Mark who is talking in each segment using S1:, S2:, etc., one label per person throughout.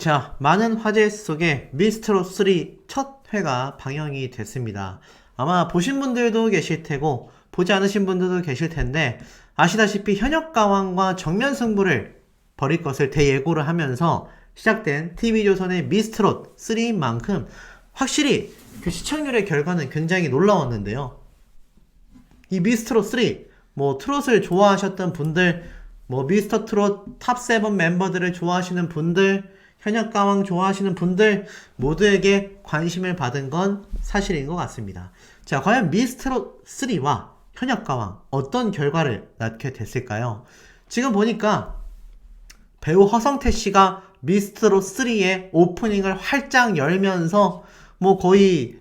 S1: 자, 많은 화제 속에 미스트롯3 첫 회가 방영이 됐습니다. 아마 보신 분들도 계실 테고 보지 않으신 분들도 계실 텐데, 아시다시피 현역가왕과 정면 승부를 벌일 것을 대예고를 하면서 시작된 TV조선의 미스트롯3인 만큼 확실히 그 시청률의 결과는 굉장히 놀라웠는데요. 이 미스트롯3, 트롯을 좋아하셨던 분들, 미스터 트롯 탑7 멤버들을 좋아하시는 분들, 현역가왕 좋아하시는 분들 모두에게 관심을 받은 건 사실인 것 같습니다. 자, 과연 미스트롯3와 현역가왕 어떤 결과를 낳게 됐을까요? 지금 보니까 배우 허성태씨가 미스트롯3의 오프닝을 활짝 열면서 거의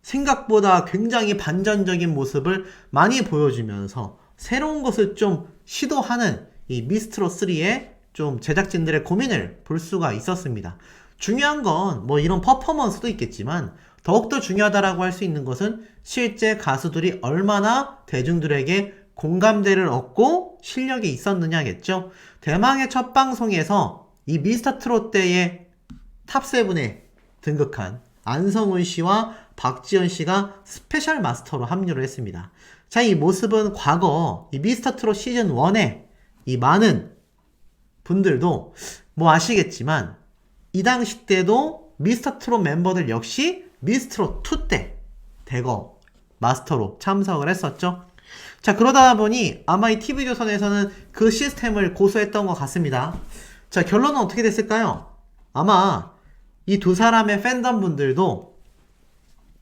S1: 생각보다 굉장히 반전적인 모습을 많이 보여주면서 새로운 것을 좀 시도하는 이 미스트롯3의 좀 제작진들의 고민을 볼 수가 있었습니다. 중요한 건 이런 퍼포먼스도 있겠지만 더욱더 중요하다라고 할 수 있는 것은 실제 가수들이 얼마나 대중들에게 공감대를 얻고 실력이 있었느냐겠죠. 대망의 첫 방송에서 이 미스터 트롯 때의 탑7에 등극한 안성훈 씨와 박지현 씨가 스페셜 마스터로 합류를 했습니다. 자, 이 모습은 과거 이 미스터 트롯 시즌 1에 이 많은 분들도 아시겠지만 이 당시 때도 미스터 트롯 멤버들 역시 미스트롯 2 때 대거 마스터로 참석을 했었죠. 자, 그러다 보니 아마 이 TV조선에서는 그 시스템을 고수했던 것 같습니다. 자, 결론은 어떻게 됐을까요? 아마 이 두 사람의 팬덤 분들도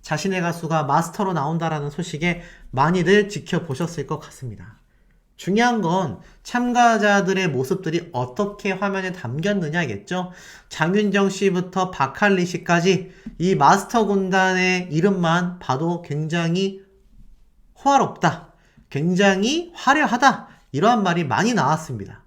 S1: 자신의 가수가 마스터로 나온다라는 소식에 많이들 지켜보셨을 것 같습니다. 중요한 건 참가자들의 모습들이 어떻게 화면에 담겼느냐겠죠. 장윤정 씨부터 박할리 씨까지 이 마스터 군단의 이름만 봐도 굉장히 호화롭다, 굉장히 화려하다, 이러한 말이 많이 나왔습니다.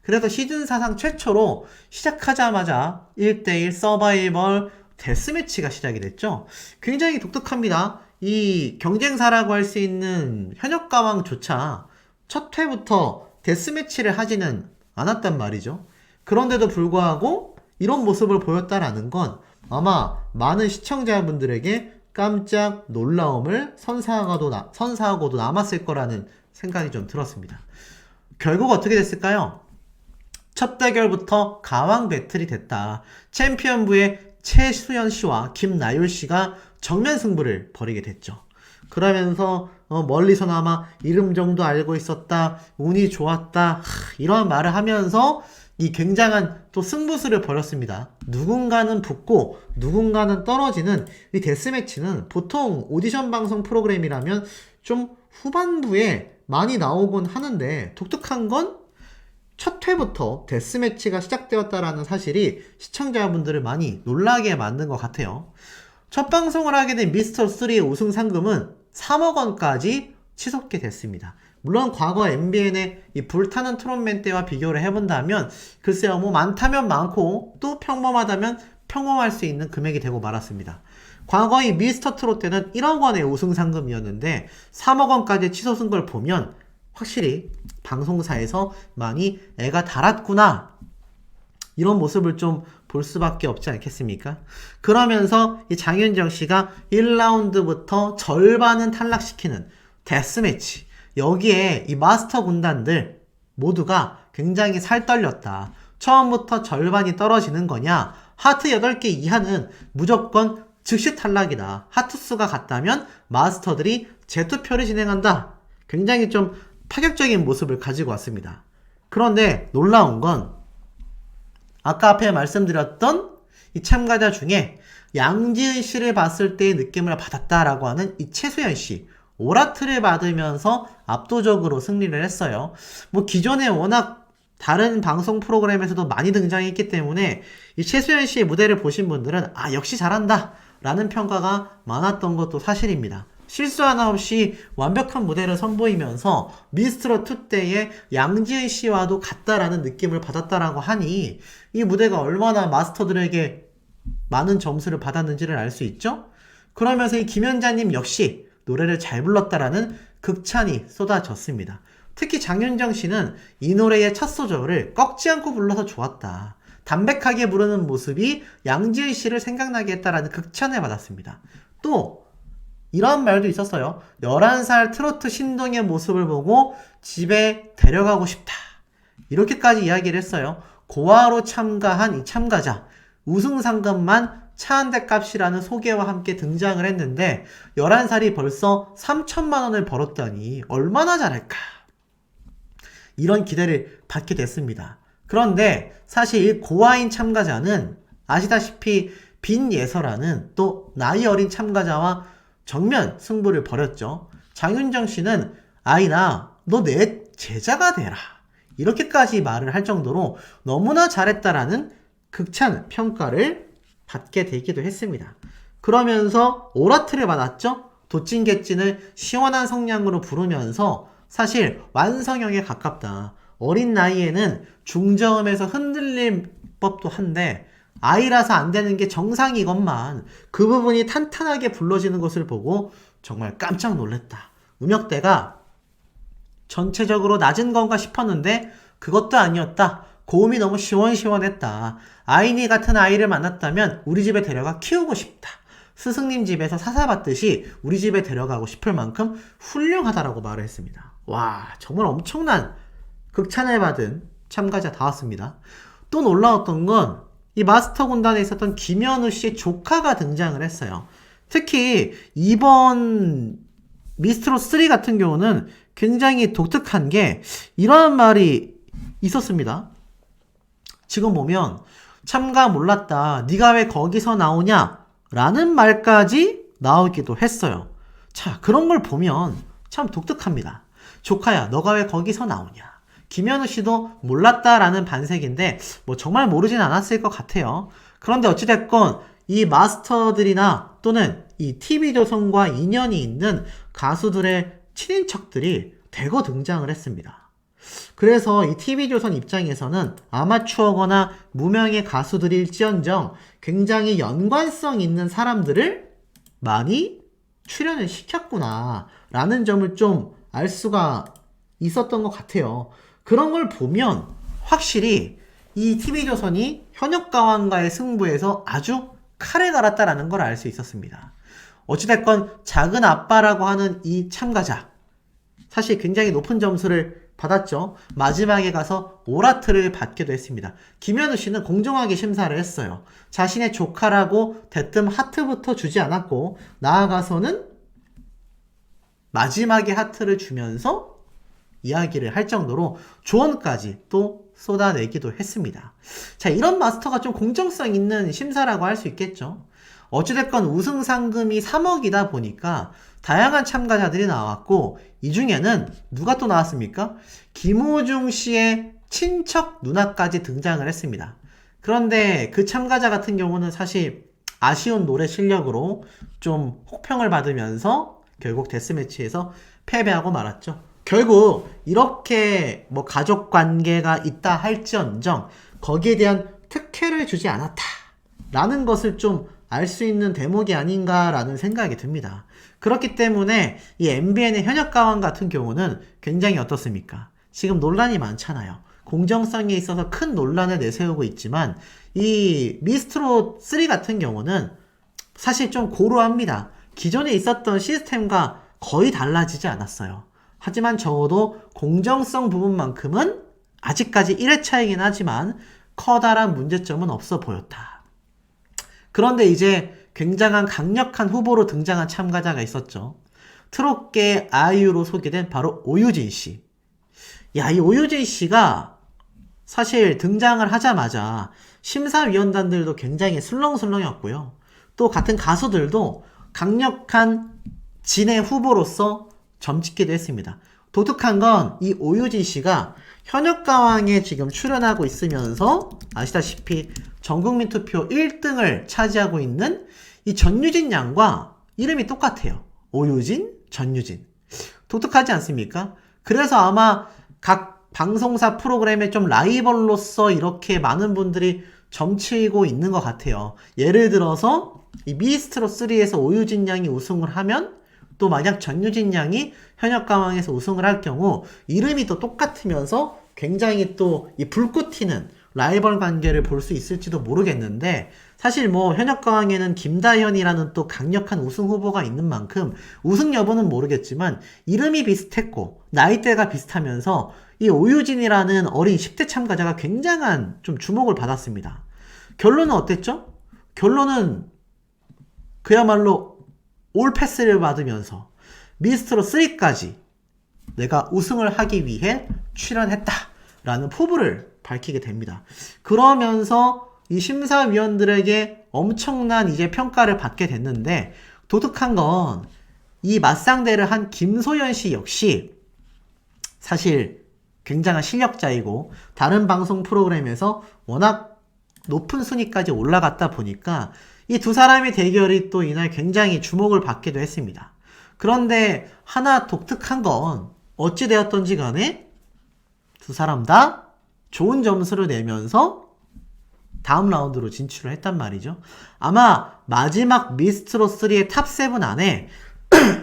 S1: 그래서 시즌 사상 최초로 시작하자마자 1대1 서바이벌 데스매치가 시작이 됐죠. 굉장히 독특합니다. 이 경쟁사라고 할 수 있는 현역가왕조차 첫 회부터 데스매치를 하지는 않았단 말이죠. 그런데도 불구하고 이런 모습을 보였다라는 건 아마 많은 시청자분들에게 깜짝 놀라움을 선사하고도 남았을 거라는 생각이 좀 들었습니다. 결국 어떻게 됐을까요? 첫 대결부터 가왕 배틀이 됐다. 챔피언부의 최수연 씨와 김나율 씨가 정면 승부를 벌이게 됐죠. 그러면서 멀리서나마 이름 정도 알고 있었다, 운이 좋았다, 이런 말을 하면서 이 굉장한 또 승부수를 벌였습니다. 누군가는 붙고 누군가는 떨어지는 이 데스매치는 보통 오디션 방송 프로그램이라면 좀 후반부에 많이 나오곤 하는데, 독특한 건 첫 회부터 데스매치가 시작되었다라는 사실이 시청자분들을 많이 놀라게 만든 것 같아요. 첫 방송을 하게 된 미스터3의 우승 상금은 3억 원까지 치솟게 됐습니다. 물론 과거 MBN의 이 불타는 트롯맨 때와 비교를 해본다면 글쎄요, 많다면 많고 또 평범하다면 평범할 수 있는 금액이 되고 말았습니다. 과거 이 미스터 트롯 때는 1억 원의 우승 상금이었는데 3억 원까지 치솟은 걸 보면 확실히 방송사에서 많이 애가 달았구나, 이런 모습을 좀 볼 수밖에 없지 않겠습니까? 그러면서 이 장윤정 씨가 1라운드부터 절반은 탈락시키는 데스매치, 여기에 이 마스터 군단들 모두가 굉장히 살떨렸다. 처음부터 절반이 떨어지는 거냐? 하트 8개 이하는 무조건 즉시 탈락이다. 하트 수가 같다면 마스터들이 재투표를 진행한다. 굉장히 좀 파격적인 모습을 가지고 왔습니다. 그런데 놀라운 건 아까 앞에 말씀드렸던 이 참가자 중에 양지은 씨를 봤을 때의 느낌을 받았다라고 하는 이 최수연 씨, 오라트를 받으면서 압도적으로 승리를 했어요. 기존에 워낙 다른 방송 프로그램에서도 많이 등장했기 때문에 이 최수연 씨의 무대를 보신 분들은 역시 잘한다 라는 평가가 많았던 것도 사실입니다. 실수 하나 없이 완벽한 무대를 선보이면서 미스트롯 2 때의 양지은 씨와도 같다라는 느낌을 받았다라고 하니 이 무대가 얼마나 마스터들에게 많은 점수를 받았는지를 알 수 있죠? 그러면서 이 김연자님 역시 노래를 잘 불렀다라는 극찬이 쏟아졌습니다. 특히 장윤정 씨는 이 노래의 첫 소절을 꺾지 않고 불러서 좋았다. 담백하게 부르는 모습이 양지은 씨를 생각나게 했다라는 극찬을 받았습니다. 또 이런 말도 있었어요. 11살 트로트 신동의 모습을 보고 집에 데려가고 싶다. 이렇게까지 이야기를 했어요. 고아로 참가한 이 참가자, 우승 상금만 차 한 대 값이라는 소개와 함께 등장을 했는데 11살이 벌써 3천만 원을 벌었다니 얼마나 잘할까. 이런 기대를 받게 됐습니다. 그런데 사실 고아인 참가자는 아시다시피 빈예서라는 또 나이 어린 참가자와 정면 승부를 벌였죠. 장윤정 씨는 아이나 너 내 제자가 되라. 이렇게까지 말을 할 정도로 너무나 잘했다라는 극찬 평가를 받게 되기도 했습니다. 그러면서 오라트를 받았죠. 도찐개찐을 시원한 성량으로 부르면서 사실 완성형에 가깝다. 어린 나이에는 중저음에서 흔들릴 법도 한데 아이라서 안 되는 게 정상이건만 그 부분이 탄탄하게 불러지는 것을 보고 정말 깜짝 놀랐다. 음역대가 전체적으로 낮은 건가 싶었는데 그것도 아니었다. 고음이 너무 시원시원했다. 아이니 같은 아이를 만났다면 우리 집에 데려가 키우고 싶다. 스승님 집에서 사사받듯이 우리 집에 데려가고 싶을 만큼 훌륭하다라고 말을 했습니다. 와, 정말 엄청난 극찬을 받은 참가자 다 왔습니다. 또 놀라웠던 건 이 마스터 군단에 있었던 김현우 씨의 조카가 등장을 했어요. 특히 이번 미스트롯3 같은 경우는 굉장히 독특한 게 이런 말이 있었습니다. 지금 보면 참가 몰랐다. 네가 왜 거기서 나오냐? 라는 말까지 나오기도 했어요. 자, 그런 걸 보면 참 독특합니다. 조카야, 너가 왜 거기서 나오냐? 김현우 씨도 몰랐다라는 반색인데 뭐 정말 모르진 않았을 것 같아요. 그런데 어찌됐건 이 마스터들이나 또는 이 TV조선과 인연이 있는 가수들의 친인척들이 대거 등장을 했습니다. 그래서 이 TV조선 입장에서는 아마추어거나 무명의 가수들일지언정 굉장히 연관성 있는 사람들을 많이 출연을 시켰구나 라는 점을 좀 알 수가 있었던 것 같아요. 그런 걸 보면 확실히 이 TV조선이 현역가왕과의 승부에서 아주 칼을 갈았다라는 걸 알 수 있었습니다. 어찌됐건 작은 아빠라고 하는 이 참가자 사실 굉장히 높은 점수를 받았죠. 마지막에 가서 오라트를 받기도 했습니다. 김현우 씨는 공정하게 심사를 했어요. 자신의 조카라고 대뜸 하트부터 주지 않았고 나아가서는 마지막에 하트를 주면서 이야기를 할 정도로 조언까지 또 쏟아내기도 했습니다. 자, 이런 마스터가 좀 공정성 있는 심사라고 할 수 있겠죠. 어찌됐건 우승 상금이 3억이다 보니까 다양한 참가자들이 나왔고 이 중에는 누가 또 나왔습니까? 김호중 씨의 친척 누나까지 등장을 했습니다. 그런데 그 참가자 같은 경우는 사실 아쉬운 노래 실력으로 좀 혹평을 받으면서 결국 데스매치에서 패배하고 말았죠. 결국 이렇게 뭐 가족 관계가 있다 할지언정 거기에 대한 특혜를 주지 않았다 라는 것을 좀 알 수 있는 대목이 아닌가라는 생각이 듭니다. 그렇기 때문에 이 MBN의 현역가왕 같은 경우는 굉장히 어떻습니까? 지금 논란이 많잖아요. 공정성에 있어서 큰 논란을 내세우고 있지만 이 미스트롯 3 같은 경우는 사실 좀 고루합니다. 기존에 있었던 시스템과 거의 달라지지 않았어요. 하지만 적어도 공정성 부분만큼은 아직까지 1회차이긴 하지만 커다란 문제점은 없어 보였다. 그런데 이제 굉장한 강력한 후보로 등장한 참가자가 있었죠. 트롯계 아이유로 소개된 바로 오유진 씨. 야, 이 오유진 씨가 사실 등장을 하자마자 심사위원단들도 굉장히 술렁술렁했고요. 또 같은 가수들도 강력한 진의 후보로서 점찍기도 했습니다. 독특한 건 이 오유진 씨가 현역가왕에 지금 출연하고 있으면서 아시다시피 전국민 투표 1등을 차지하고 있는 이 전유진 양과 이름이 똑같아요. 오유진, 전유진. 독특하지 않습니까? 그래서 아마 각 방송사 프로그램에 좀 라이벌로서 이렇게 많은 분들이 점치고 있는 것 같아요. 예를 들어서 이 미스트롯3에서 오유진 양이 우승을 하면 또 만약 전유진 양이 현역가왕에서 우승을 할 경우 이름이 또 똑같으면서 굉장히 또 이 불꽃 튀는 라이벌 관계를 볼 수 있을지도 모르겠는데 사실 뭐 현역가왕에는 김다현이라는 또 강력한 우승 후보가 있는 만큼 우승 여부는 모르겠지만 이름이 비슷했고 나이대가 비슷하면서 이 오유진이라는 어린 10대 참가자가 굉장한 좀 주목을 받았습니다. 결론은 어땠죠? 결론은 그야말로 올 패스를 받으면서 미스트롯 3까지 내가 우승을 하기 위해 출연했다라는 포부를 밝히게 됩니다. 그러면서 이 심사위원들에게 엄청난 이제 평가를 받게 됐는데 독특한 건 이 맞상대를 한 김소연 씨 역시 사실 굉장한 실력자이고 다른 방송 프로그램에서 워낙 높은 순위까지 올라갔다 보니까 이 두 사람의 대결이 또 이날 굉장히 주목을 받기도 했습니다. 그런데 하나 독특한 건 어찌되었던지 간에 두 사람 다 좋은 점수를 내면서 다음 라운드로 진출을 했단 말이죠. 아마 마지막 미스트롯 3의 탑7 안에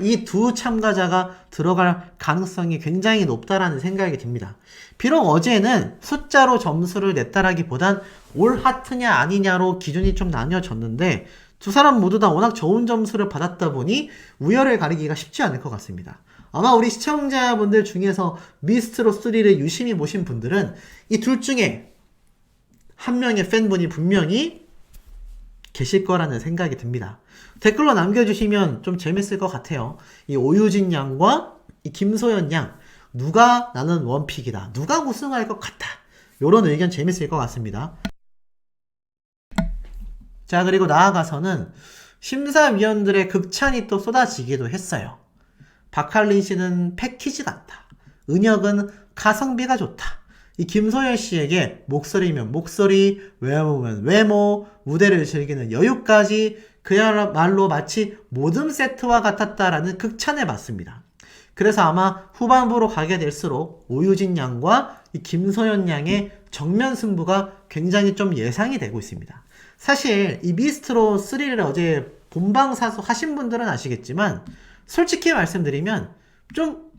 S1: 이 두 참가자가 들어갈 가능성이 굉장히 높다라는 생각이 듭니다. 비록 어제는 숫자로 점수를 냈다라기보단 올 하트냐 아니냐로 기준이 좀 나뉘어졌는데 두 사람 모두 다 워낙 좋은 점수를 받았다 보니 우열을 가리기가 쉽지 않을 것 같습니다. 아마 우리 시청자분들 중에서 미스트롯 3를 유심히 보신 분들은 이 둘 중에 한 명의 팬분이 분명히 계실 거라는 생각이 듭니다. 댓글로 남겨주시면 좀 재밌을 것 같아요. 이 오유진 양과 이 김소연 양 누가 나는 원픽이다, 누가 우승할 것 같다, 요런 의견 재밌을 것 같습니다. 자, 그리고 나아가서는 심사위원들의 극찬이 또 쏟아지기도 했어요. 박할린 씨는 패키지 같다, 은혁은 가성비가 좋다, 이 김소연 씨에게 목소리면 목소리, 외모면 외모, 무대를 즐기는 여유까지 그야말로 마치 모듬 세트와 같았다라는 극찬을 받습니다. 그래서 아마 후반부로 가게 될수록 오유진 양과 이 김소연 양의 정면 승부가 굉장히 좀 예상이 되고 있습니다. 사실 이 미스트롯 3를 어제 본방사수 하신 분들은 아시겠지만 솔직히 말씀드리면 좀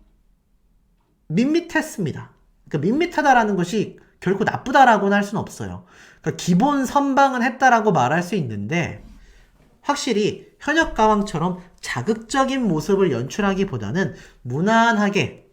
S1: 밋밋했습니다. 그러니까 밋밋하다라는 것이 결코 나쁘다라고는 할 수는 없어요. 그러니까 기본 선방은 했다라고 말할 수 있는데 확실히 현역가왕처럼 자극적인 모습을 연출하기보다는 무난하게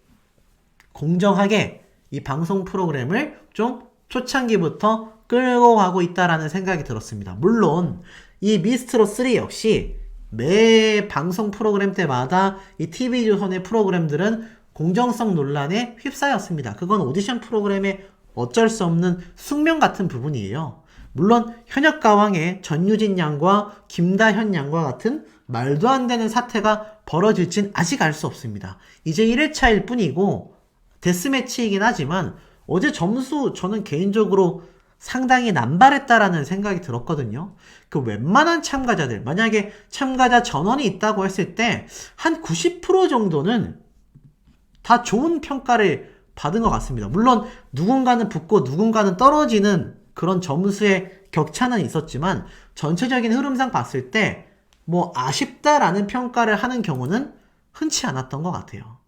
S1: 공정하게 이 방송 프로그램을 좀 초창기부터 끌고 가고 있다라는 생각이 들었습니다. 물론 이 미스트롯 3 역시 매 방송 프로그램 때마다 이 TV조선의 프로그램들은 공정성 논란에 휩싸였습니다. 그건 오디션 프로그램의 어쩔 수 없는 숙명 같은 부분이에요. 물론 현역가왕의 전유진 양과 김다현 양과 같은 말도 안 되는 사태가 벌어질진 아직 알 수 없습니다. 이제 1회차일 뿐이고 데스매치이긴 하지만 어제 점수 저는 개인적으로 상당히 남발했다라는 생각이 들었거든요. 그 웬만한 참가자들, 만약에 참가자 전원이 있다고 했을 때 한 90% 정도는 다 좋은 평가를 받은 것 같습니다. 물론 누군가는 붙고 누군가는 떨어지는 그런 점수의 격차는 있었지만 전체적인 흐름상 봤을 때 뭐 아쉽다라는 평가를 하는 경우는 흔치 않았던 것 같아요.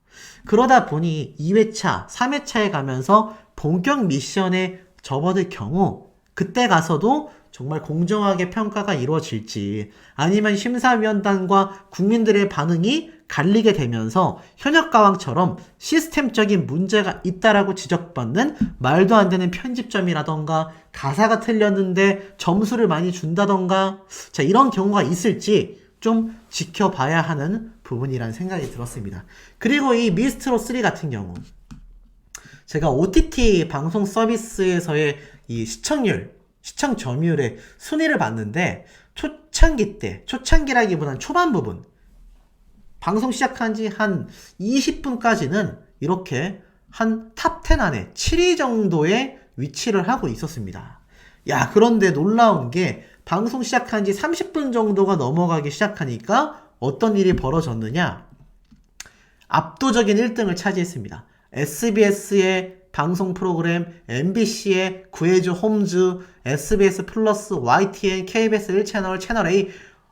S1: 그러다 보니 2회차, 3회차에 가면서 본격 미션에 접어들 경우 그때 가서도 정말 공정하게 평가가 이루어질지 아니면 심사위원단과 국민들의 반응이 갈리게 되면서 현역가왕처럼 시스템적인 문제가 있다라고 지적받는 말도 안 되는 편집점이라던가 가사가 틀렸는데 점수를 많이 준다던가 자 이런 경우가 있을지 좀 지켜봐야 하는 부분이라는 생각이 들었습니다. 그리고 이 미스트롯 3 같은 경우 제가 OTT 방송 서비스에서의 이 시청률, 시청 점유율의 순위를 봤는데 초창기 때, 초창기라기보다는 초반 부분 방송 시작한 지 한 20분까지는 이렇게 한 탑 10 안에 7위 정도의 위치를 하고 있었습니다. 야, 그런데 놀라운 게 방송 시작한 지 30분 정도가 넘어가기 시작하니까 어떤 일이 벌어졌느냐? 압도적인 1등을 차지했습니다. SBS의 방송 프로그램, MBC의 구해줘 홈즈, SBS 플러스, YTN, KBS 1채널, 채널A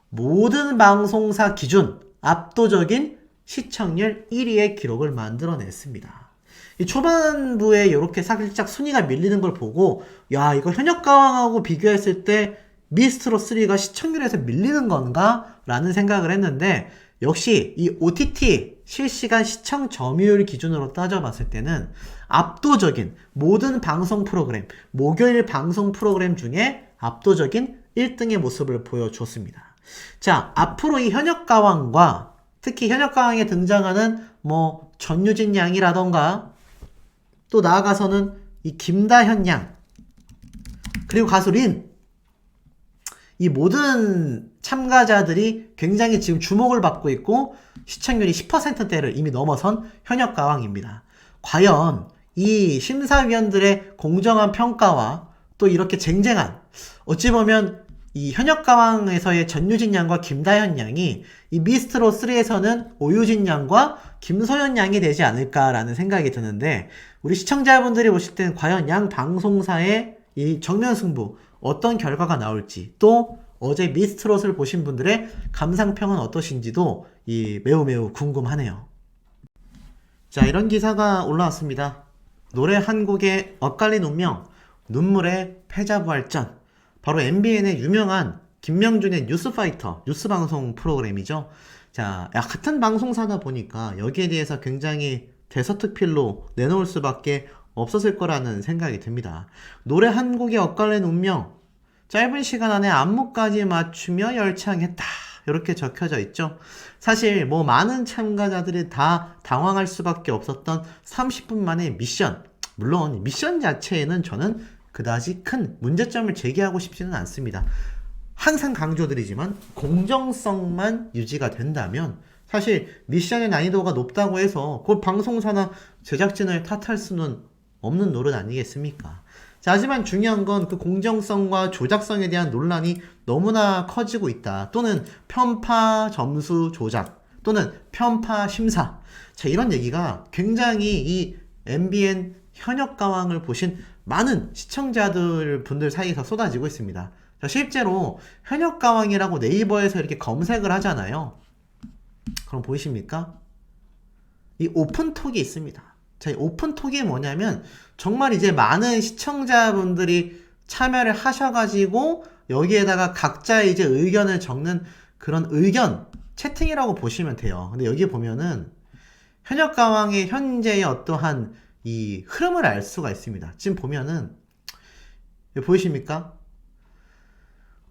S1: 모든 방송사 기준 압도적인 시청률 1위의 기록을 만들어냈습니다. 이 초반부에 이렇게 살짝 순위가 밀리는 걸 보고 야 이거 현역가왕하고 비교했을 때 미스트롯 3가 시청률에서 밀리는 건가? 라는 생각을 했는데 역시 이 OTT 실시간 시청 점유율 기준으로 따져봤을 때는 압도적인 모든 방송 프로그램, 목요일 방송 프로그램 중에 압도적인 1등의 모습을 보여줬습니다. 자, 앞으로 이 현역가왕과 특히 현역가왕에 등장하는 뭐 전유진 양이라던가 또 나아가서는 이 김다현 양 그리고 가수 린 이 모든 참가자들이 굉장히 지금 주목을 받고 있고 시청률이 10%대를 이미 넘어선 현역가왕입니다. 과연 이 심사위원들의 공정한 평가와 또 이렇게 쟁쟁한 어찌 보면 이 현역가왕에서의 전유진 양과 김다현 양이 이 미스트롯 3에서는 오유진 양과 김소연 양이 되지 않을까라는 생각이 드는데 우리 시청자분들이 보실 때는 과연 양 방송사의 이 정면 승부 어떤 결과가 나올지 또 어제 미스트롯을 보신 분들의 감상평은 어떠신지도 매우 궁금하네요. 자, 이런 기사가 올라왔습니다. 노래 한 곡에 엇갈린 운명, 눈물의 패자부활전. 바로 MBN의 유명한 김명준의 뉴스파이터, 뉴스방송 프로그램이죠. 자, 같은 방송사다 보니까 여기에 대해서 굉장히 대서특필로 내놓을 수밖에 없었을 거라는 생각이 듭니다. 노래 한 곡에 엇갈린 운명, 짧은 시간 안에 안무까지 맞추며 열창했다. 이렇게 적혀져 있죠. 사실 뭐 많은 참가자들이 다 당황할 수밖에 없었던 30분 만의 미션. 물론 미션 자체에는 저는 그다지 큰 문제점을 제기하고 싶지는 않습니다. 항상 강조드리지만 공정성만 유지가 된다면 사실 미션의 난이도가 높다고 해서 그 방송사나 제작진을 탓할 수는 없는 노릇 아니겠습니까? 자, 하지만 중요한 건 그 공정성과 조작성에 대한 논란이 너무나 커지고 있다. 또는 편파 점수 조작 또는 편파 심사. 자, 이런 얘기가 굉장히 이 MBN 현역가왕을 보신 많은 시청자들 분들 사이에서 쏟아지고 있습니다. 자, 실제로 현역가왕이라고 네이버에서 이렇게 검색을 하잖아요. 그럼 보이십니까? 이 오픈톡이 있습니다. 자, 이 오픈톡이 뭐냐면 정말 이제 많은 시청자분들이 참여를 하셔가지고 여기에다가 각자의 이제 의견을 적는 그런 의견 채팅이라고 보시면 돼요. 근데 여기 보면은 현역가왕의 현재의 어떠한 이 흐름을 알 수가 있습니다. 지금 보면은 보이십니까?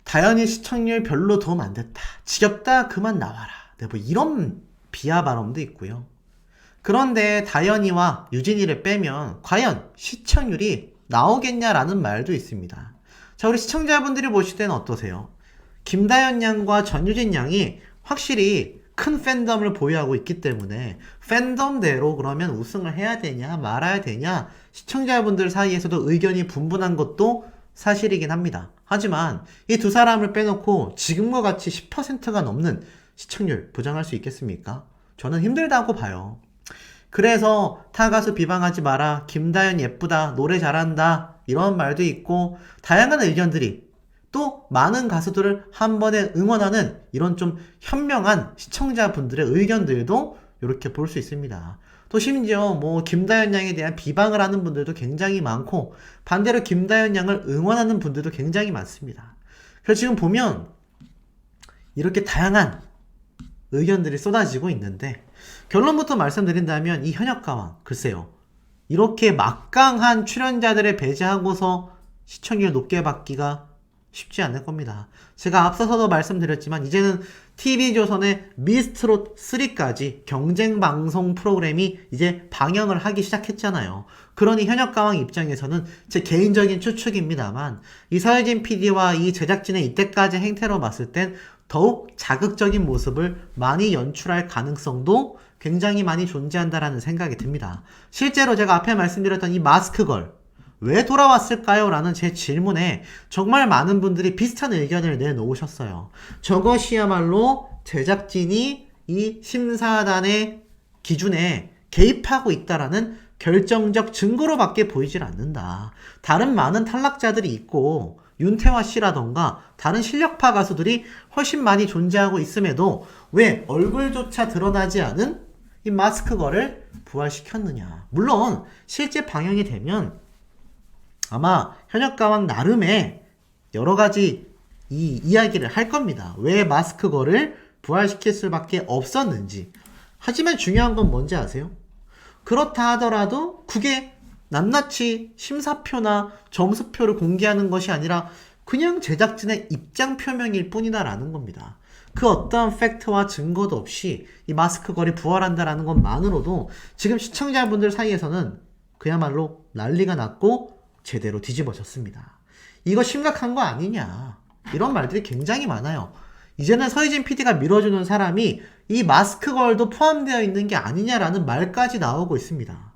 S1: 다현이 시청률 별로 도움 안 됐다. 지겹다. 그만 나와라. 네, 뭐 이런 비하 발언도 있고요. 그런데 다현이와 유진이를 빼면 과연 시청률이 나오겠냐라는 말도 있습니다. 자, 우리 시청자분들이 보실 때는 어떠세요? 김다현 양과 전유진 양이 확실히 큰 팬덤을 보유하고 있기 때문에 팬덤대로 그러면 우승을 해야 되냐 말아야 되냐 시청자분들 사이에서도 의견이 분분한 것도 사실이긴 합니다. 하지만 이 두 사람을 빼놓고 지금과 같이 10%가 넘는 시청률 보장할 수 있겠습니까? 저는 힘들다고 봐요. 그래서 타 가수 비방하지 마라, 김다현 예쁘다, 노래 잘한다 이런 말도 있고 다양한 의견들이 또 많은 가수들을 한 번에 응원하는 이런 좀 현명한 시청자분들의 의견들도 이렇게 볼 수 있습니다. 또 심지어 뭐 김다현 양에 대한 비방을 하는 분들도 굉장히 많고 반대로 김다현 양을 응원하는 분들도 굉장히 많습니다. 그래서 지금 보면 이렇게 다양한 의견들이 쏟아지고 있는데 결론부터 말씀드린다면 이 현역가왕 글쎄요 이렇게 막강한 출연자들을 배제하고서 시청률 높게 받기가 쉽지 않을 겁니다. 제가 앞서서도 말씀드렸지만 이제는 TV조선의 미스트롯 3까지 경쟁방송 프로그램이 이제 방영을 하기 시작했잖아요. 그러니 현역가왕 입장에서는 제 개인적인 추측입니다만 이 서혜진 PD와 이 제작진의 이때까지 행태로 봤을 땐 더욱 자극적인 모습을 많이 연출할 가능성도 굉장히 많이 존재한다라는 생각이 듭니다. 실제로 제가 앞에 말씀드렸던 이 마스크걸 왜 돌아왔을까요? 라는 제 질문에 정말 많은 분들이 비슷한 의견을 내놓으셨어요. 저것이야말로 제작진이 이 심사단의 기준에 개입하고 있다라는 결정적 증거로밖에 보이질 않는다. 다른 많은 탈락자들이 있고 윤태화 씨라던가 다른 실력파 가수들이 훨씬 많이 존재하고 있음에도 왜 얼굴조차 드러나지 않은 이 마스크걸을 부활시켰느냐. 물론 실제 방영이 되면 아마 현역가왕 나름의 여러 가지 이 이야기를 할 겁니다. 왜 마스크걸을 부활시킬 수밖에 없었는지. 하지만 중요한 건 뭔지 아세요? 그렇다 하더라도 그게 낱낱이 심사표나 점수표를 공개하는 것이 아니라 그냥 제작진의 입장 표명일 뿐이다라는 겁니다. 그 어떠한 팩트와 증거도 없이 이 마스크걸이 부활한다라는 것만으로도 지금 시청자분들 사이에서는 그야말로 난리가 났고 제대로 뒤집어졌습니다. 이거 심각한 거 아니냐, 이런 말들이 굉장히 많아요. 이제는 서희진 PD가 밀어주는 사람이 이 마스크걸도 포함되어 있는 게 아니냐라는 말까지 나오고 있습니다.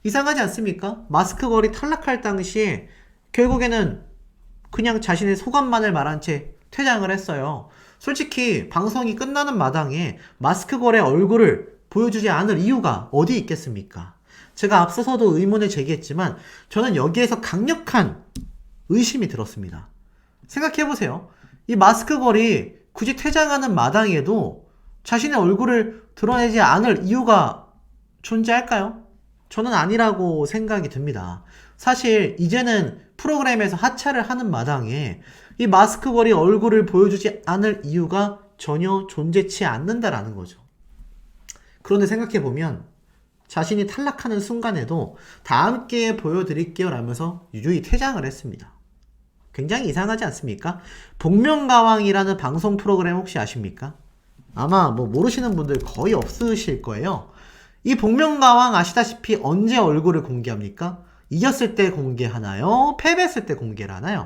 S1: 이상하지 않습니까? 마스크걸이 탈락할 당시에 결국에는 그냥 자신의 소감만을 말한 채 퇴장을 했어요. 솔직히 방송이 끝나는 마당에 마스크걸의 얼굴을 보여주지 않을 이유가 어디 있겠습니까? 제가 앞서서도 의문을 제기했지만 저는 여기에서 강력한 의심이 들었습니다. 생각해보세요. 이 마스크걸이 굳이 퇴장하는 마당에도 자신의 얼굴을 드러내지 않을 이유가 존재할까요? 저는 아니라고 생각이 듭니다. 사실 이제는 프로그램에서 하차를 하는 마당에 이 마스크걸이 얼굴을 보여주지 않을 이유가 전혀 존재치 않는다라는 거죠. 그런데 생각해보면 자신이 탈락하는 순간에도 다음 기회에 보여드릴게요 라면서 유유히 퇴장을 했습니다. 굉장히 이상하지 않습니까? 복면가왕이라는 방송 프로그램 혹시 아십니까? 아마 모르시는 분들 거의 없으실 거예요. 이 복면가왕 아시다시피 언제 얼굴을 공개합니까? 이겼을 때 공개하나요? 패배했을 때 공개를 하나요?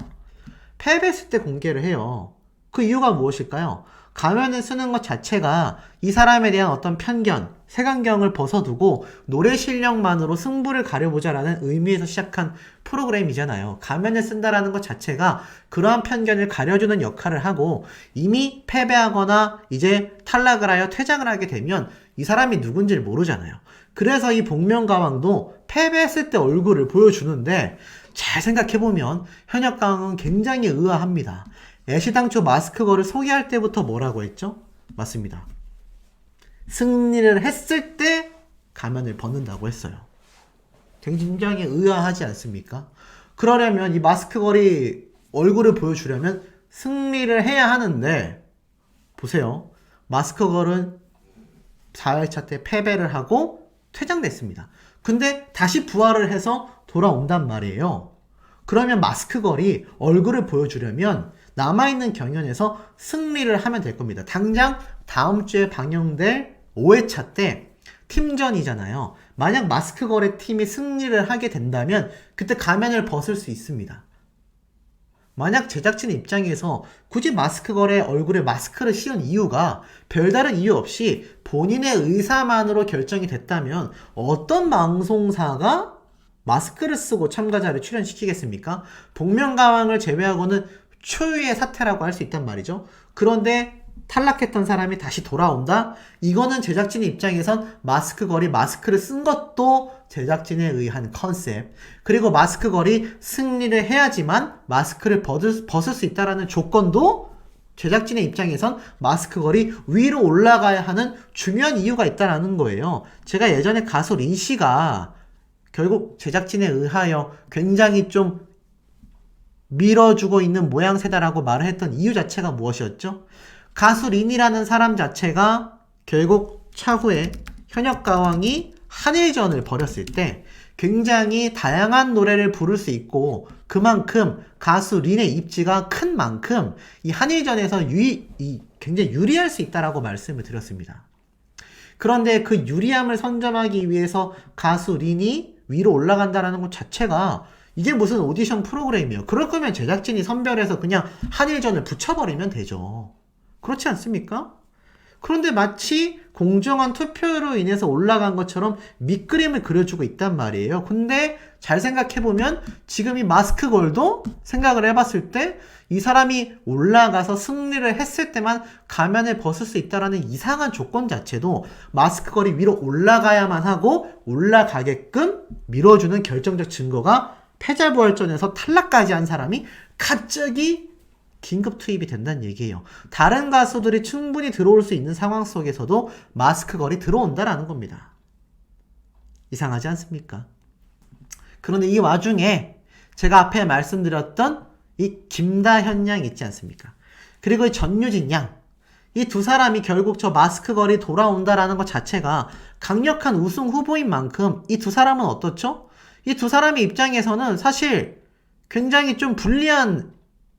S1: 패배했을 때 공개를 해요. 그 이유가 무엇일까요? 가면을 쓰는 것 자체가 이 사람에 대한 어떤 편견, 색안경을 벗어두고 노래 실력만으로 승부를 가려보자라는 의미에서 시작한 프로그램이잖아요. 가면을 쓴다라는 것 자체가 그러한 편견을 가려주는 역할을 하고 이미 패배하거나 이제 탈락을 하여 퇴장을 하게 되면 이 사람이 누군지를 모르잖아요. 그래서 이 복면가왕도 패배했을 때 얼굴을 보여주는데 잘 생각해보면 현역가왕은 굉장히 의아합니다. 애시당초 마스크걸을 소개할 때부터 뭐라고 했죠? 맞습니다. 승리를 했을 때 가면을 벗는다고 했어요. 굉장히 의아하지 않습니까? 그러려면 이 마스크걸이 얼굴을 보여주려면 승리를 해야 하는데 보세요. 마스크걸은 4회차 때 패배를 하고 퇴장됐습니다. 근데 다시 부활을 해서 돌아온단 말이에요. 그러면 마스크걸이 얼굴을 보여주려면 남아있는 경연에서 승리를 하면 될 겁니다. 당장 다음 주에 방영될 5회차 때 팀전이잖아요. 만약 마스크걸의 팀이 승리를 하게 된다면 그때 가면을 벗을 수 있습니다. 만약 제작진 입장에서 굳이 마스크걸의 얼굴에 마스크를 씌운 이유가 별다른 이유 없이 본인의 의사만으로 결정이 됐다면 어떤 방송사가 마스크를 쓰고 참가자를 출연시키겠습니까? 복면가왕을 제외하고는 초유의 사태라고 할 수 있단 말이죠. 그런데 탈락했던 사람이 다시 돌아온다? 이거는 제작진의 입장에선 마스크걸이 마스크를 쓴 것도 제작진에 의한 컨셉, 그리고 마스크걸이 승리를 해야지만 마스크를 벗을 수 있다는 조건도 제작진의 입장에선 마스크걸이 위로 올라가야 하는 중요한 이유가 있다는 거예요. 제가 예전에 가수 린씨가 결국 제작진에 의하여 굉장히 좀 밀어주고 있는 모양새다라고 말을 했던 이유 자체가 무엇이었죠? 가수 린이라는 사람 자체가 결국 차후에 현역가왕이 한일전을 벌였을 때 굉장히 다양한 노래를 부를 수 있고 그만큼 가수 린의 입지가 큰 만큼 이 한일전에서 굉장히 유리할 수 있다라고 말씀을 드렸습니다. 그런데 그 유리함을 선점하기 위해서 가수 린이 위로 올라간다는 것 자체가 이게 무슨 오디션 프로그램이에요. 그럴 거면 제작진이 선별해서 그냥 한일전을 붙여버리면 되죠. 그렇지 않습니까? 그런데 마치 공정한 투표로 인해서 올라간 것처럼 밑그림을 그려주고 있단 말이에요. 근데 잘 생각해보면 지금 이 마스크걸도 생각을 해봤을 때 이 사람이 올라가서 승리를 했을 때만 가면을 벗을 수 있다는 이상한 조건 자체도 마스크걸이 위로 올라가야만 하고 올라가게끔 밀어주는 결정적 증거가 패자부활전에서 탈락까지 한 사람이 갑자기 긴급 투입이 된다는 얘기예요. 다른 가수들이 충분히 들어올 수 있는 상황 속에서도 마스크 걸이 들어온다라는 겁니다. 이상하지 않습니까? 그런데 이 와중에 제가 앞에 말씀드렸던 이 김다현 양 있지 않습니까? 그리고 이 전유진 양, 이 두 사람이 결국 저 마스크 걸이 돌아온다라는 것 자체가 강력한 우승 후보인 만큼 이 두 사람은 어떻죠? 이 두 사람의 입장에서는 사실 굉장히 좀 불리한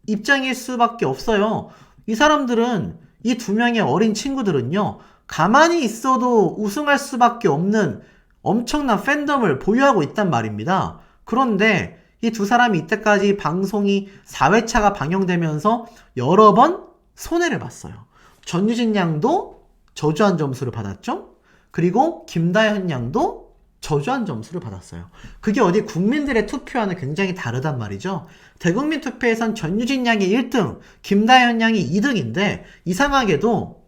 S1: 입장일 수밖에 없어요. 이 사람들은, 이 두 명의 어린 친구들은요, 가만히 있어도 우승할 수밖에 없는 엄청난 팬덤을 보유하고 있단 말입니다. 그런데 이 두 사람이 이때까지 방송이 4회차가 방영되면서 여러 번 손해를 봤어요. 전유진 양도 저조한 점수를 받았죠? 그리고 김다현 양도 저조한 점수를 받았어요. 그게 어디 국민들의 투표와는 굉장히 다르단 말이죠. 대국민 투표에선 전유진 양이 1등, 김다현 양이 2등인데 이상하게도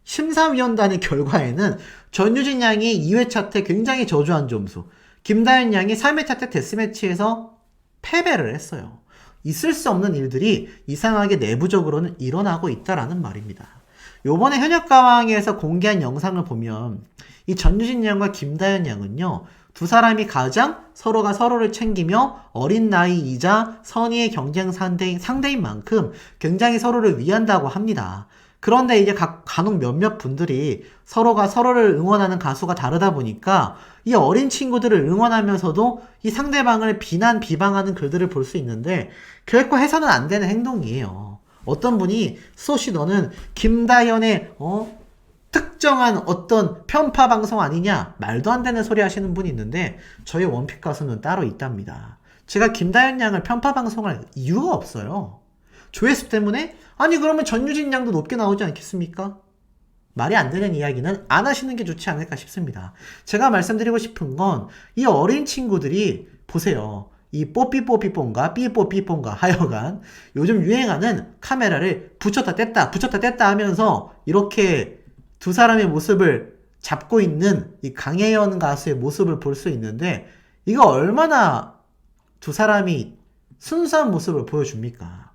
S1: 심사위원단의 결과에는 전유진 양이 2회차 때 굉장히 저조한 점수, 김다현 양이 3회차 때 데스매치에서 패배를 했어요. 있을 수 없는 일들이 이상하게 내부적으로는 일어나고 있다라는 말입니다. 요번에 현역가왕에서 공개한 영상을 보면 이 전유진 양과 김다현 양은요, 두 사람이 가장 서로가 서로를 챙기며 어린 나이이자 선의의 경쟁 상대인 만큼 굉장히 서로를 위한다고 합니다. 그런데 이제 간혹 몇몇 분들이 서로가 서로를 응원하는 가수가 다르다 보니까 이 어린 친구들을 응원하면서도 이 상대방을 비방하는 글들을 볼 수 있는데 결코 해서는 안 되는 행동이에요. 어떤 분이 소시 너는 김다현의 특정한 어떤 편파 방송 아니냐, 말도 안 되는 소리 하시는 분이 있는데 저희 원픽 가수는 따로 있답니다. 제가 김다현 양을 편파 방송할 이유가 없어요. 조회수 때문에? 아니 그러면 전유진 양도 높게 나오지 않겠습니까? 말이 안 되는 이야기는 안 하시는 게 좋지 않을까 싶습니다. 제가 말씀드리고 싶은 건 이 어린 친구들이 보세요. 이 뽀삐뽀삐뽀인가 삐뽀삐뽀인가 하여간 요즘 유행하는 카메라를 붙였다 뗐다 하면서 이렇게 두 사람의 모습을 잡고 있는 이 강혜연 가수의 모습을 볼 수 있는데 이거 얼마나 두 사람이 순수한 모습을 보여줍니까?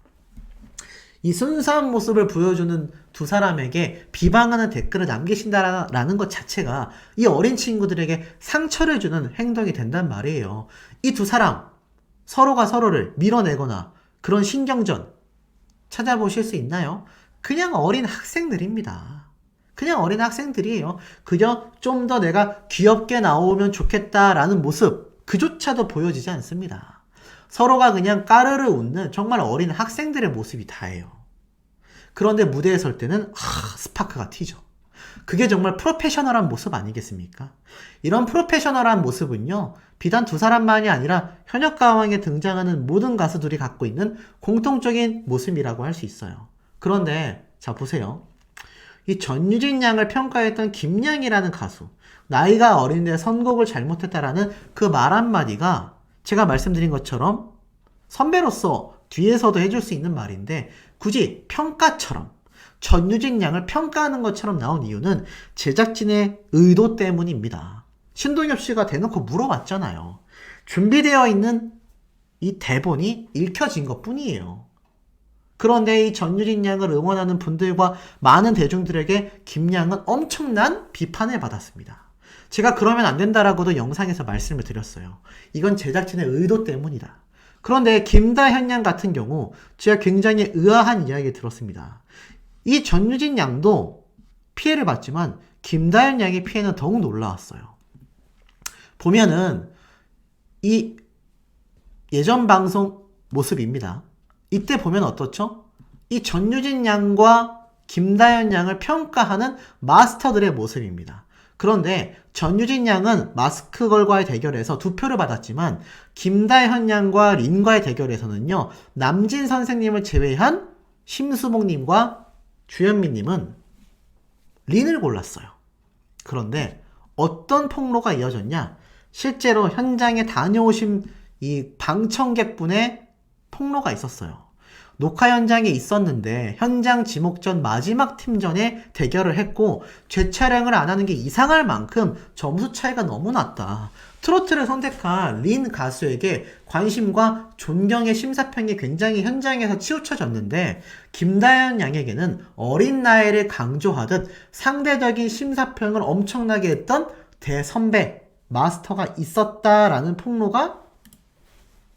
S1: 이 순수한 모습을 보여주는 두 사람에게 비방하는 댓글을 남기신다라는 것 자체가 이 어린 친구들에게 상처를 주는 행동이 된단 말이에요. 이 두 사람 서로가 서로를 밀어내거나 그런 신경전 찾아보실 수 있나요? 그냥 어린 학생들입니다. 그냥 어린 학생들이에요. 그저 좀 더 내가 귀엽게 나오면 좋겠다라는 모습 그조차도 보여지지 않습니다. 서로가 그냥 까르르 웃는 정말 어린 학생들의 모습이 다예요. 그런데 무대에 설 때는 스파크가 튀죠. 그게 정말 프로페셔널한 모습 아니겠습니까? 이런 프로페셔널한 모습은요, 비단 두 사람만이 아니라 현역가왕에 등장하는 모든 가수들이 갖고 있는 공통적인 모습이라고 할 수 있어요. 그런데 자 보세요. 이 전유진 양을 평가했던 김양이라는 가수, 나이가 어린데 선곡을 잘못했다라는 그 말 한마디가 제가 말씀드린 것처럼 선배로서 뒤에서도 해줄 수 있는 말인데 굳이 평가처럼 전유진 양을 평가하는 것처럼 나온 이유는 제작진의 의도 때문입니다. 신동엽 씨가 대놓고 물어봤잖아요. 준비되어 있는 이 대본이 읽혀진 것 뿐이에요. 그런데 이 전유진 양을 응원하는 분들과 많은 대중들에게 김양은 엄청난 비판을 받았습니다. 제가 그러면 안 된다라고도 영상에서 말씀을 드렸어요. 이건 제작진의 의도 때문이다. 그런데 김다현 양 같은 경우 제가 굉장히 의아한 이야기를 들었습니다. 이 전유진 양도 피해를 봤지만 김다현 양의 피해는 더욱 놀라웠어요. 보면은 이 예전 방송 모습입니다. 이때 보면 어떻죠? 이 전유진 양과 김다현 양을 평가하는 마스터들의 모습입니다. 그런데 전유진 양은 마스크걸과의 대결에서 2표를 받았지만 김다현 양과 린과의 대결에서는요, 남진 선생님을 제외한 심수봉님과 주현미님은 린을 골랐어요. 그런데 어떤 폭로가 이어졌냐? 실제로 현장에 다녀오신 이 방청객분의 폭로가 있었어요. 녹화 현장에 있었는데 현장 지목전 마지막 팀전에 대결을 했고 재촬영을 안 하는 게 이상할 만큼 점수 차이가 너무 났다. 트로트를 선택한 린 가수에게 관심과 존경의 심사평이 굉장히 현장에서 치우쳐졌는데 김다현 양에게는 어린 나이를 강조하듯 상대적인 심사평을 엄청나게 했던 대선배 마스터가 있었다라는 폭로가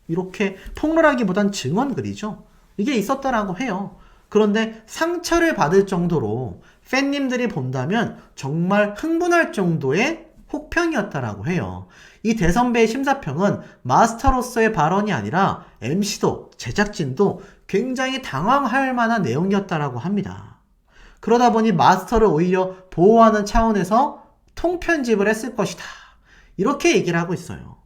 S1: 이렇게 폭로라기보단 증언글이죠. 이게 있었다라고 해요. 그런데 상처를 받을 정도로 팬님들이 본다면 정말 흥분할 정도의 혹평이었다라고 해요. 이 대선배의 심사평은 마스터로서의 발언이 아니라 MC도 제작진도 굉장히 당황할 만한 내용이었다라고 합니다. 그러다 보니 마스터를 오히려 보호하는 차원에서 통편집을 했을 것이다. 이렇게 얘기를 하고 있어요.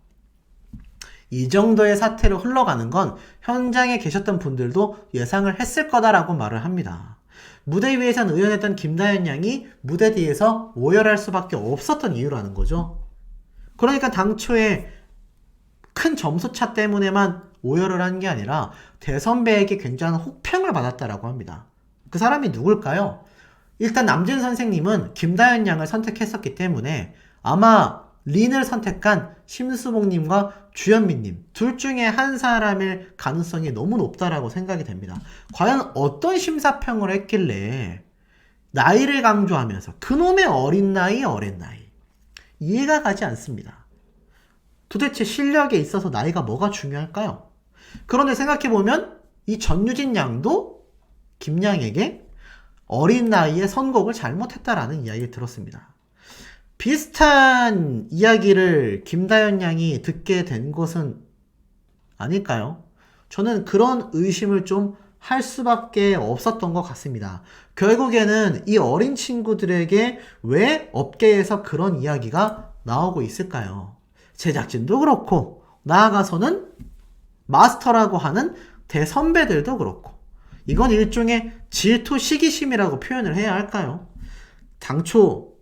S1: 이 정도의 사태로 흘러가는 건 현장에 계셨던 분들도 예상을 했을 거다라고 말을 합니다. 무대 위에선 의연했던 김다현 양이 무대 뒤에서 오열할 수밖에 없었던 이유라는 거죠. 그러니까 당초에 큰 점수차 때문에만 오열을 한 게 아니라 대선배에게 굉장한 혹평을 받았다라고 합니다. 그 사람이 누굴까요? 일단 남진 선생님은 김다현 양을 선택했었기 때문에 아마 린을 선택한 심수봉님과 주현미님 둘 중에 한 사람일 가능성이 너무 높다라고 생각이 됩니다. 과연 어떤 심사평을 했길래 나이를 강조하면서 그놈의 어린 나이 이해가 가지 않습니다. 도대체 실력에 있어서 나이가 뭐가 중요할까요? 그런데 생각해보면 이 전유진 양도 김양에게 어린 나이에 선곡을 잘못했다라는 이야기를 들었습니다. 비슷한 이야기를 김다현 양이 듣게 된 것은 아닐까요? 저는 그런 의심을 좀 할 수밖에 없었던 것 같습니다. 결국에는 이 어린 친구들에게 왜 업계에서 그런 이야기가 나오고 있을까요? 제작진도 그렇고 나아가서는 마스터라고 하는 대선배들도 그렇고 이건 일종의 질투 시기심이라고 표현을 해야 할까요? 당초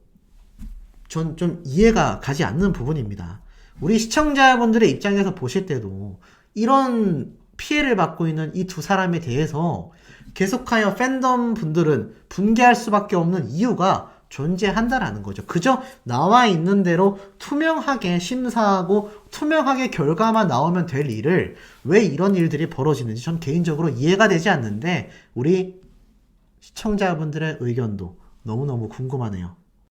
S1: 전 좀 이해가 가지 않는 부분입니다. 우리 시청자분들의 입장에서 보실 때도 이런 피해를 받고 있는 이 두 사람에 대해서 계속하여 팬덤 분들은 분개할 수밖에 없는 이유가 존재한다라는 거죠. 그저 나와 있는 대로 투명하게 심사하고 투명하게 결과만 나오면 될 일을 왜 이런 일들이 벌어지는지 전 개인적으로 이해가 되지 않는데 우리 시청자분들의 의견도 너무너무 궁금하네요.